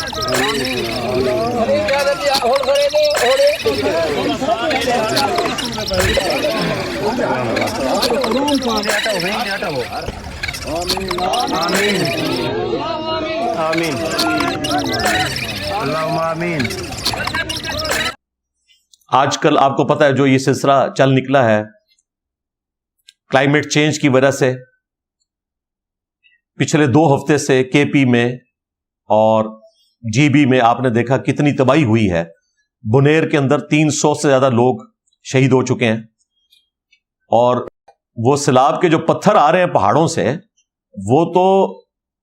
آمین اللہم آمین۔ آج کل آپ کو پتہ ہے جو یہ سلسلہ چل نکلا ہے کلائمیٹ چینج کی وجہ سے، پچھلے 2 ہفتے سے کے پی میں اور جی بی میں آپ نے دیکھا کتنی تباہی ہوئی ہے۔ بنیر کے اندر 300 سے زیادہ لوگ شہید ہو چکے ہیں، اور وہ سیلاب کے جو پتھر آ رہے ہیں پہاڑوں سے، وہ تو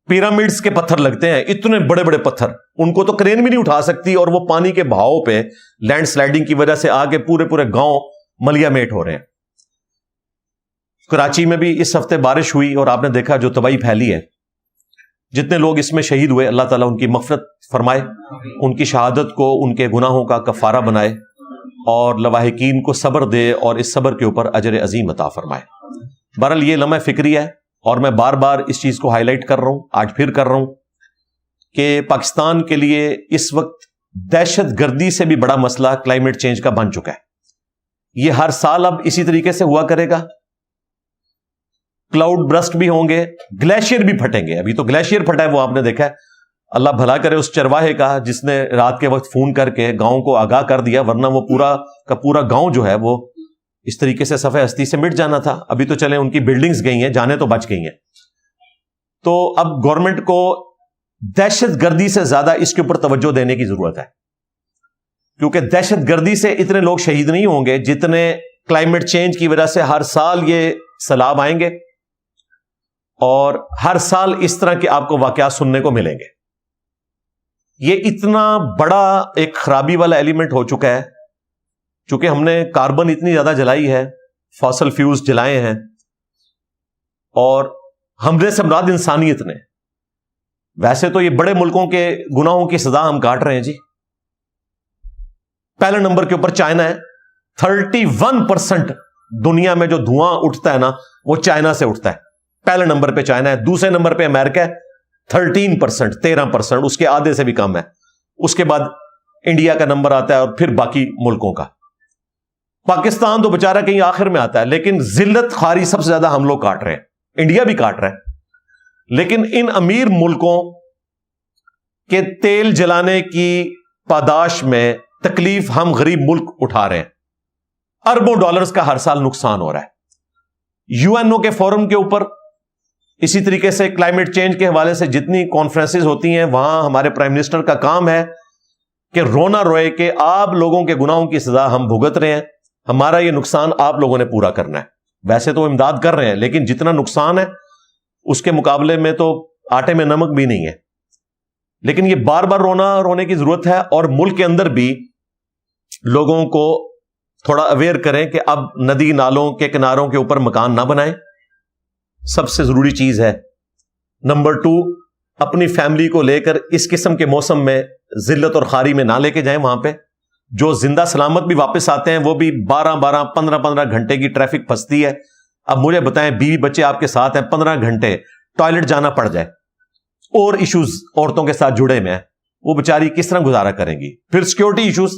پیرامڈز کے پتھر لگتے ہیں، اتنے بڑے بڑے پتھر، ان کو تو کرین بھی نہیں اٹھا سکتی، اور وہ پانی کے بہاؤ پہ لینڈ سلائڈنگ کی وجہ سے آگے پورے پورے گاؤں ملیا میٹ ہو رہے ہیں۔ کراچی میں بھی اس ہفتے بارش ہوئی اور آپ نے دیکھا جو تباہی پھیلی ہے۔ جتنے لوگ اس میں شہید ہوئے، اللہ تعالیٰ ان کی مغفرت فرمائے، ان کی شہادت کو ان کے گناہوں کا کفارہ بنائے، اور لواحقین کو صبر دے اور اس صبر کے اوپر اجر عظیم عطا فرمائے۔ بہرحال یہ لمحہ فکری ہے، اور میں بار بار اس چیز کو ہائی لائٹ کر رہا ہوں، آج پھر کر رہا ہوں کہ پاکستان کے لیے اس وقت دہشت گردی سے بھی بڑا مسئلہ کلائمیٹ چینج کا بن چکا ہے۔ یہ ہر سال اب اسی طریقے سے ہوا کرے گا، کلاؤڈ برسٹ بھی ہوں گے، گلیشیئر بھی پھٹیں گے۔ ابھی تو گلیشیئر پھٹا ہے، وہ آپ نے دیکھا ہے۔ اللہ بھلا کرے اس چرواہے کا جس نے رات کے وقت فون کر کے گاؤں کو آگاہ کر دیا، ورنہ وہ پورا کا پورا گاؤں جو ہے وہ اس طریقے سے صفحہ ہستی سے مٹ جانا تھا۔ ابھی تو چلیں ان کی بلڈنگز گئی ہیں، جانے تو بچ گئی ہیں۔ تو اب گورنمنٹ کو دہشت گردی سے زیادہ اس کے اوپر توجہ دینے کی ضرورت ہے، کیونکہ دہشت گردی سے اتنے لوگ شہید نہیں ہوں گے جتنے کلائمیٹ چینج کی وجہ سے ہر سال یہ سیلاب آئیں گے، اور ہر سال اس طرح کے آپ کو واقعات سننے کو ملیں گے۔ یہ اتنا بڑا ایک خرابی والا ایلیمنٹ ہو چکا ہے، چونکہ ہم نے کاربن اتنی زیادہ جلائی ہے، فاسل فیوز جلائے ہیں، اور حملے سے مراد انسانیت نے۔ ویسے تو یہ بڑے ملکوں کے گناہوں کی سزا ہم کاٹ رہے ہیں جی۔ پہلے نمبر کے اوپر چائنا ہے، 31% دنیا میں جو دھواں اٹھتا ہے نا وہ چائنا سے اٹھتا ہے۔ پہلے نمبر پہ چائنا ہے، دوسرے نمبر پہ امریکہ ہے 13%، 13%، اس کے آدھے سے بھی کم ہے۔ اس کے بعد انڈیا کا نمبر آتا ہے، اور پھر باقی ملکوں کا۔ پاکستان تو بےچارہ کہیں آخر میں آتا ہے، لیکن ذلت خواری سب سے زیادہ ہم لوگ کاٹ رہے ہیں، انڈیا بھی کاٹ رہا ہے۔ لیکن ان امیر ملکوں کے تیل جلانے کی پاداش میں تکلیف ہم غریب ملک اٹھا رہے ہیں۔ اربوں ڈالرز کا ہر سال نقصان ہو رہا ہے۔ یو این او کے فورم کے اوپر اسی طریقے سے کلائمیٹ چینج کے حوالے سے جتنی کانفرنسز ہوتی ہیں، وہاں ہمارے پرائم منسٹر کا کام ہے کہ رونا روئے کہ آپ لوگوں کے گناہوں کی سزا ہم بھگت رہے ہیں، ہمارا یہ نقصان آپ لوگوں نے پورا کرنا ہے۔ ویسے تو امداد کر رہے ہیں، لیکن جتنا نقصان ہے اس کے مقابلے میں تو آٹے میں نمک بھی نہیں ہے۔ لیکن یہ بار بار رونے کی ضرورت ہے، اور ملک کے اندر بھی لوگوں کو تھوڑا اویئر کریں کہ اب ندی نالوں کے کناروں کے اوپر مکان نہ بنائیں، سب سے ضروری چیز ہے۔ نمبر 2، اپنی فیملی کو لے کر اس قسم کے موسم میں ذلت اور خواری میں نہ لے کے جائیں۔ وہاں پہ جو زندہ سلامت بھی واپس آتے ہیں وہ بھی 12 15 گھنٹے کی ٹریفک پھنستی ہے۔ اب مجھے بتائیں، بیوی بچے آپ کے ساتھ ہیں، 15 گھنٹے ٹوائلٹ جانا پڑ جائے، اور ایشوز عورتوں کے ساتھ جڑے میں ہیں، وہ بیچاری کس طرح گزارا کریں گی؟ پھر سیکیورٹی ایشوز،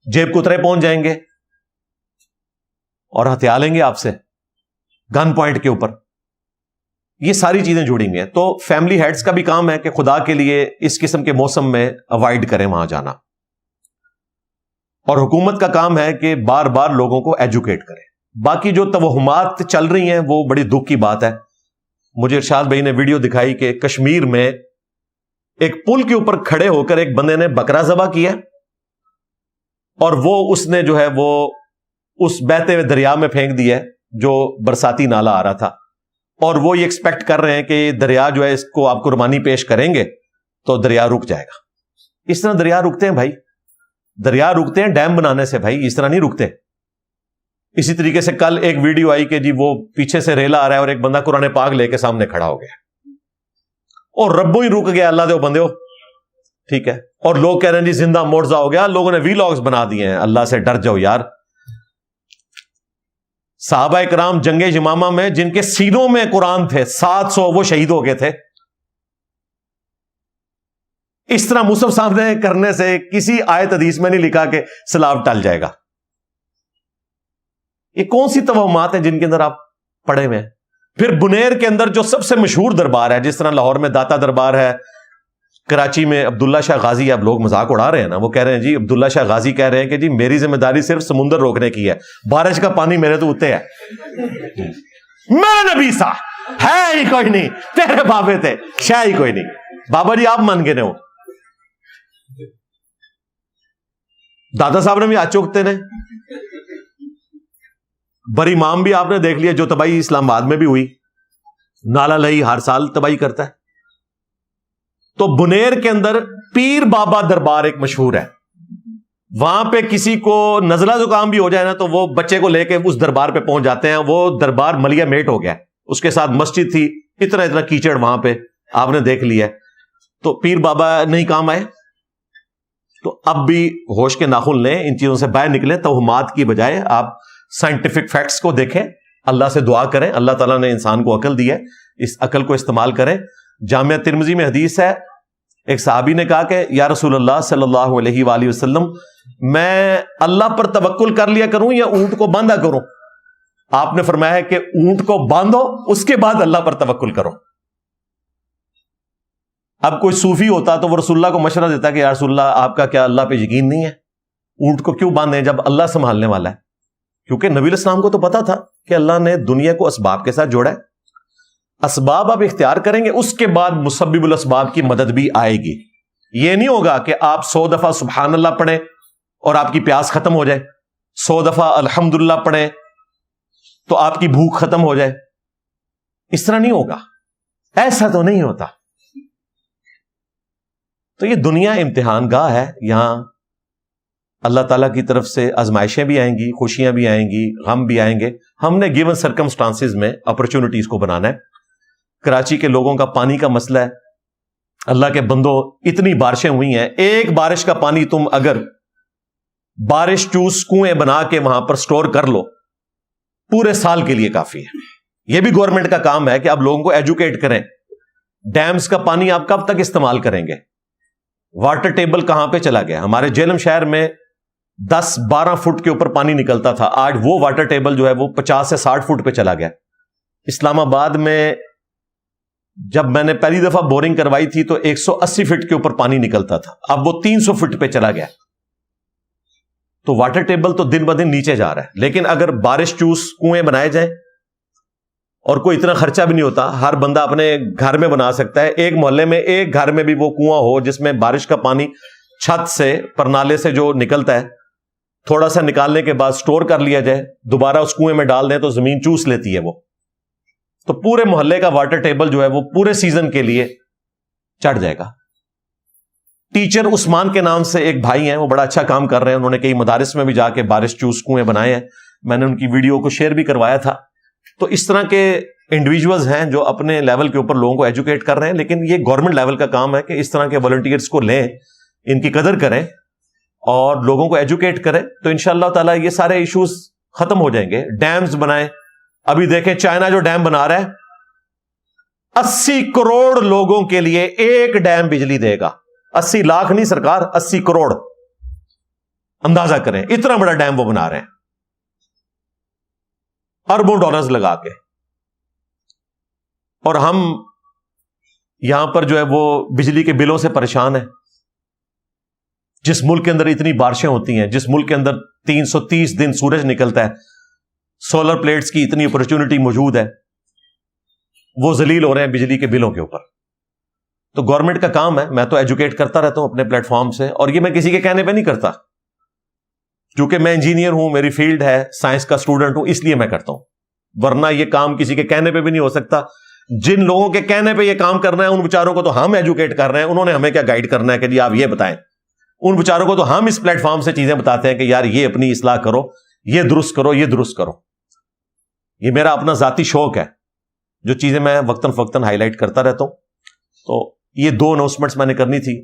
جیب کو اترے پہنچ جائیں گے اور ہتھیا لیں گے آپ سے گن پوائنٹ کے اوپر۔ یہ ساری چیزیں جڑی ہوئی ہیں۔ تو فیملی ہیڈز کا بھی کام ہے کہ خدا کے لیے اس قسم کے موسم میں اوائڈ کریں وہاں جانا، اور حکومت کا کام ہے کہ بار بار لوگوں کو ایجوکیٹ کرے۔ باقی جو توہمات چل رہی ہیں وہ بڑی دکھ کی بات ہے۔ مجھے ارشاد بھائی نے ویڈیو دکھائی کہ کشمیر میں ایک پل کے اوپر کھڑے ہو کر ایک بندے نے بکرا ذبح کیا، اور وہ اس نے جو ہے وہ اس بہتے ہوئے دریا میں پھینک دیا جو برساتی نالا آ رہا تھا، اور وہ یہ ایکسپیکٹ کر رہے ہیں کہ دریا جو ہے اس کو آپ قربانی پیش کریں گے تو دریا رک جائے گا۔ اس طرح دریا رکتے ہیں بھائی، دریا رکتے ہیں ڈیم بنانے سے، بھائی اس طرح نہیں رکتے۔ اسی طریقے سے کل ایک ویڈیو آئی کہ جی وہ پیچھے سے ریلا آ رہا ہے اور ایک بندہ قرآن پاک لے کے سامنے کھڑا ہو گیا، اور ربو ہی رک گیا، اللہ دے بندے ہو، ٹھیک ہے، اور لوگ کہہ رہے ہیں جی زندہ معجزہ ہو گیا، لوگوں نے ویلاگز بنا دیے ہیں۔ اللہ سے ڈر جاؤ یار۔ صحابہ کرام جنگ یمامہ میں جن کے سینوں میں قرآن تھے 700، وہ شہید ہو گئے تھے۔ اس طرح مصحف سامنے کرنے سے کسی آیت حدیث میں نہیں لکھا کہ سیلاب ٹل جائے گا. یہ کون سی توہمات ہیں جن کے اندر آپ پڑے ہوئے ہیں؟ پھر بنیر کے اندر جو سب سے مشہور دربار ہے، جس طرح لاہور میں داتا دربار ہے، کراچی میں عبداللہ شاہ غازی، اب لوگ مذاق اڑا رہے ہیں نا، وہ کہہ رہے ہیں جی عبداللہ شاہ غازی کہہ رہے ہیں کہ جی میری ذمہ داری صرف سمندر روکنے کی ہے، بارش کا پانی میرے تو اتنے ہے. میں نبی سا ہے ہی کوئی نہیں، تیرے بابے تھے شاہ ہی کوئی نہیں. بابا جی آپ مان گئے ہو. دادا صاحب نے بھی ہاتھ چوکتے نے. بری امام بھی آپ نے دیکھ لیا، جو تباہی اسلام آباد میں بھی ہوئی، نالا لئی ہر سال تباہی کرتا ہے. تو بنیر کے اندر پیر بابا دربار ایک مشہور ہے. وہاں پہ کسی کو نزلہ زکام بھی ہو جائے نا تو وہ بچے کو لے کے اس دربار پہ پہنچ جاتے ہیں. وہ دربار ملیا میٹ ہو گیا، اس کے ساتھ مسجد تھی، اتنا کیچڑ وہاں پہ آپ نے دیکھ لیا. تو پیر بابا نہیں کام آئے. تو اب بھی ہوش کے ناخن لیں، ان چیزوں سے باہر نکلیں. توہمات کی بجائے آپ سائنٹیفک فیکٹس کو دیکھیں، اللہ سے دعا کریں. اللہ تعالیٰ نے انسان کو عقل دی ہے، اس عقل کو استعمال کریں. جامعہ ترمذی میں حدیث ہے، ایک صحابی نے کہا کہ یا رسول اللہ صلی اللہ علیہ وآلہ وسلم، میں اللہ پر توکل کر لیا کروں یا اونٹ کو باندھا کروں؟ آپ نے فرمایا کہ اونٹ کو باندھو، اس کے بعد اللہ پر توکل کرو. اب کوئی صوفی ہوتا تو وہ رسول اللہ کو مشورہ دیتا کہ یا رسول اللہ آپ کا کیا اللہ پہ یقین نہیں ہے؟ اونٹ کو کیوں باندھیں جب اللہ سنبھالنے والا ہے؟ کیونکہ نبی علیہ السلام کو تو پتا تھا کہ اللہ نے دنیا کو اسباب کے ساتھ جوڑا ہے. اسباب آپ اختیار کریں گے، اس کے بعد مسبب الاسباب کی مدد بھی آئے گی. یہ نہیں ہوگا کہ آپ 100 دفعہ سبحان اللہ پڑھیں اور آپ کی پیاس ختم ہو جائے، 100 دفعہ الحمدللہ پڑھیں تو آپ کی بھوک ختم ہو جائے. اس طرح نہیں ہوگا، ایسا تو نہیں ہوتا. تو یہ دنیا امتحان گاہ ہے، یہاں اللہ تعالیٰ کی طرف سے آزمائشیں بھی آئیں گی، خوشیاں بھی آئیں گی، غم بھی آئیں گے. ہم نے گیون سرکمسٹانسز میں اپرچونٹیز کو بنانا ہے. کراچی کے لوگوں کا پانی کا مسئلہ ہے. اللہ کے بندوں، اتنی بارشیں ہوئی ہیں، ایک بارش کا پانی تم اگر بارش چوس کنویں بنا کے وہاں پر سٹور کر لو، پورے سال کے لیے کافی ہے. یہ بھی گورنمنٹ کا کام ہے کہ آپ لوگوں کو ایجوکیٹ کریں. ڈیمز کا پانی آپ کب تک استعمال کریں گے؟ واٹر ٹیبل کہاں پہ چلا گیا؟ ہمارے جیلم شہر میں 10-12 فٹ کے اوپر پانی نکلتا تھا، آج وہ واٹر ٹیبل جو ہے وہ 50 سے 60 فٹ پہ چلا گیا. اسلام آباد میں جب میں نے پہلی دفعہ بورنگ کروائی تھی تو 180 فٹ کے اوپر پانی نکلتا تھا، اب وہ 300 فٹ پہ چلا گیا. تو واٹر ٹیبل تو دن بدن نیچے جا رہا ہے. لیکن اگر بارش چوس کنویں بنائے جائیں اور کوئی اتنا خرچہ بھی نہیں ہوتا، ہر بندہ اپنے گھر میں بنا سکتا ہے. ایک محلے میں ایک گھر میں بھی وہ کنواں ہو جس میں بارش کا پانی چھت سے پرنالے سے جو نکلتا ہے تھوڑا سا نکالنے کے بعد سٹور کر لیا جائے، دوبارہ اس کنویں میں ڈال دیں تو زمین چوس لیتی ہے وہ. تو پورے محلے کا واٹر ٹیبل جو ہے وہ پورے سیزن کے لیے چڑھ جائے گا. ٹیچر عثمان کے نام سے ایک بھائی ہیں، وہ بڑا اچھا کام کر رہے ہیں. انہوں نے کئی مدارس میں بھی جا کے بارش چوس کنویں بنائے ہیں. میں نے ان کی ویڈیو کو شیئر بھی کروایا تھا. تو اس طرح کے انڈیویجولز ہیں جو اپنے لیول کے اوپر لوگوں کو ایجوکیٹ کر رہے ہیں. لیکن یہ گورنمنٹ لیول کا کام ہے کہ اس طرح کے والنٹیئرز کو لیں، ان کی قدر کریں اور لوگوں کو ایجوکیٹ کریں. تو انشاءاللہ تعالیٰ یہ سارے ایشوز ختم ہو جائیں گے. ڈیمز بنائیں. ابھی دیکھیں چائنا جو ڈیم بنا رہا ہے، 80 کروڑ لوگوں کے لیے ایک ڈیم بجلی دے گا. 80 لاکھ نہیں سرکار، 80 کروڑ. اندازہ کریں اتنا بڑا ڈیم وہ بنا رہے ہیں، اربوں ڈالرز لگا کے. اور ہم یہاں پر جو ہے وہ بجلی کے بلوں سے پریشان ہیں. جس ملک کے اندر اتنی بارشیں ہوتی ہیں، جس ملک کے اندر 330 دن سورج نکلتا ہے، سولر پلیٹس کی اتنی اپرچونٹی موجود ہے، وہ ذلیل ہو رہے ہیں بجلی کے بلوں کے اوپر. تو گورنمنٹ کا کام ہے. میں تو ایجوکیٹ کرتا رہتا ہوں اپنے پلیٹ فارم سے، اور یہ میں کسی کے کہنے پہ نہیں کرتا، کیونکہ میں انجینئر ہوں، میری فیلڈ ہے، سائنس کا اسٹوڈنٹ ہوں، اس لیے میں کرتا ہوں. ورنہ یہ کام کسی کے کہنے پہ بھی نہیں ہو سکتا. جن لوگوں کے کہنے پہ یہ کام کرنا ہے ان بیچاروں کو تو ہم ایجوکیٹ کر رہے ہیں. انہوں نے ہمیں کیا گائیڈ کرنا ہے کہ جی آپ یہ بتائیں. ان بیچاروں کو تو ہم اس پلیٹ فارم سے چیزیں بتاتے ہیں کہ یار یہ اپنی اصلاح کرو، یہ درست کرو، یہ درست کرو. یہ میرا اپنا ذاتی شوق ہے، جو چیزیں میں وقتاً فوقتاً ہائی لائٹ کرتا رہتا ہوں. تو یہ 2 اناؤنسمنٹس میں نے کرنی تھی.